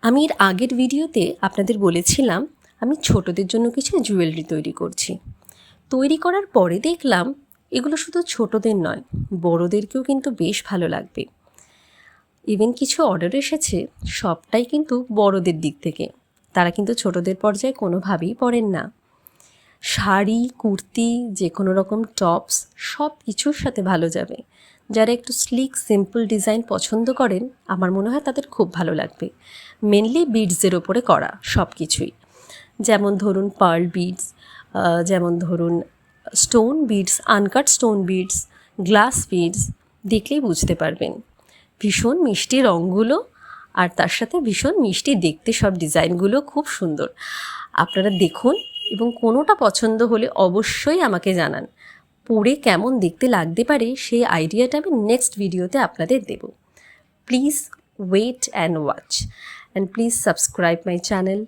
আমি এর আগের ভিডিওতে আপনাদের বলেছিলাম আমি ছোটদের জন্য কিছু জুয়েলারি তৈরি করছি। তৈরি করার পরে দেখলাম এগুলো শুধু ছোটদের নয়, বড়দেরকেও কিন্তু বেশ ভালো লাগবে। ইভেন কিছু অর্ডার এসেছে, সবটাই কিন্তু বড়দের দিক থেকে। তারা কিন্তু ছোটদের পর্যায়ে কোনোভাবেই পড়েন না। শাড়ি, কুর্তি, যে কোনো রকম টপস সব কিছুর সাথে ভালো যাবে। যারা একটু স্লিক সিম্পল ডিজাইন পছন্দ করেন, আমার মনে হয় তাদের খুব ভালো লাগবে। মেনলি বিডসের ওপরে করা সব কিছুই, যেমন ধরুন পার্ল বিডস, যেমন ধরুন stone beads, uncut stone beads, glass beads, দেখলেই বুঝতে পারবেন। ভীষণ মিষ্টি রঙগুলো আর তার সাথে ভীষণ মিষ্টি দেখতে সব ডিজাইনগুলো খুব সুন্দর। আপনারা দেখুন এবং কোনোটা পছন্দ হলে অবশ্যই আমাকে জানান। পরে কেমন দেখতে লাগতে পারে সেই আইডিয়াটা আমি নেক্সট ভিডিওতে আপনাদের দেব। Please wait and watch, and please subscribe my channel.